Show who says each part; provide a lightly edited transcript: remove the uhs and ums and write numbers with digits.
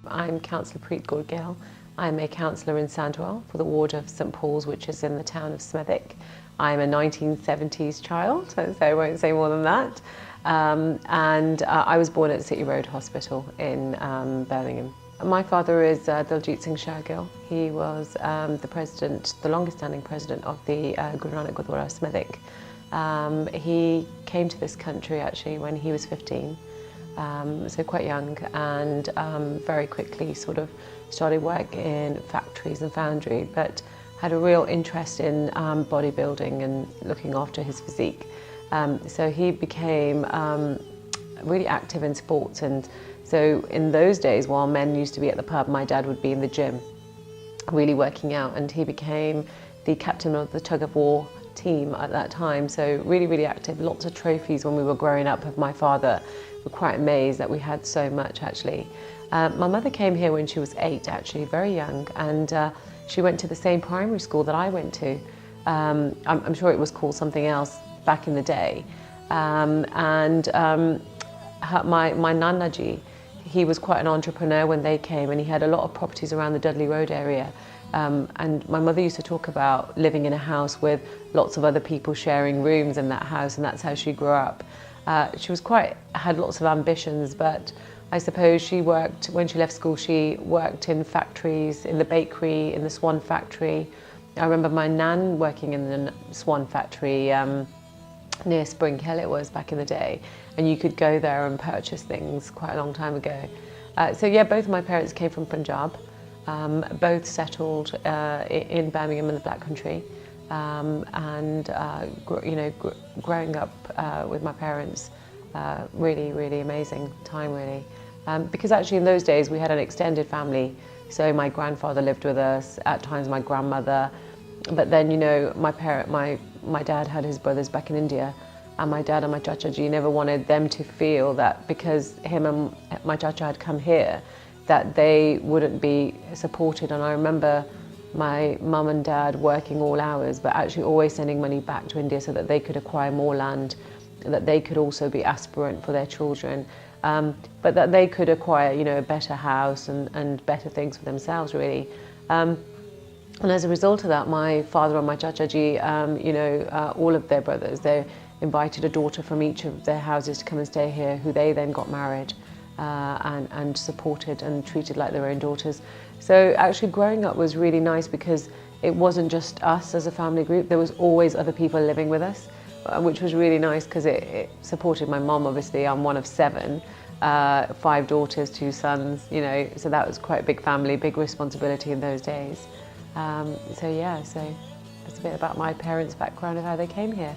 Speaker 1: I'm Councillor Preet Gill. I'm a councillor in Sandwell for the ward of St Paul's, which is in the town of Smethwick. I'm a 1970s child, so I won't say more than that. I was born at City Road Hospital in Birmingham. My father is Diljit Singh Shah Gill. He was the longest standing president of the Guru Nanak Gurdwara of Smethwick. He came to this country actually when he was 15. So quite young, and very quickly sort of started work in factories and foundry, but had a real interest in bodybuilding and looking after his physique. So he became really active in sports, and so in those days, while men used to be at the pub, my dad would be in the gym really working out, and he became the captain of the tug of war team at that time. So really active, lots of trophies when we were growing up of my father. We're quite amazed that we had so much actually. My mother came here when she was 8 actually, very young, and she went to the same primary school that I went to. I'm sure it was called something else back in the day. My Nana Ji, he was quite an entrepreneur when they came, and he had a lot of properties around the Dudley Road area. And my mother used to talk about living in a house with lots of other people sharing rooms in that house, and that's how she grew up. She had lots of ambitions, but I suppose when she left school, she worked in factories, in the bakery, in the Swan factory. I remember my nan working in the Swan factory near Spring Hill it was back in the day, and you could go there and purchase things quite a long time ago. So yeah, both of my parents came from Punjab, both settled in Birmingham in the Black Country. Growing up with my parents, really amazing time really. Because actually in those days we had an extended family, so my grandfather lived with us, at times my grandmother, but then my dad had his brothers back in India, and my dad and my Chacha Ji never wanted them to feel that because him and my Chacha had come here that they wouldn't be supported. And I remember my mum and dad working all hours, but actually always sending money back to India so that they could acquire more land, that they could also be aspirant for their children, but that they could acquire, a better house and better things for themselves, really. And as a result of that, my father and my Chacha Ji, all of their brothers, they invited a daughter from each of their houses to come and stay here, who they then got married and supported and treated like their own daughters. So actually growing up was really nice because it wasn't just us as a family group, there was always other people living with us, which was really nice because it supported my mom. Obviously I'm one of 7, 5 daughters, 2 sons, so that was quite a big family, big responsibility in those days. So that's a bit about my parents' background of how they came here.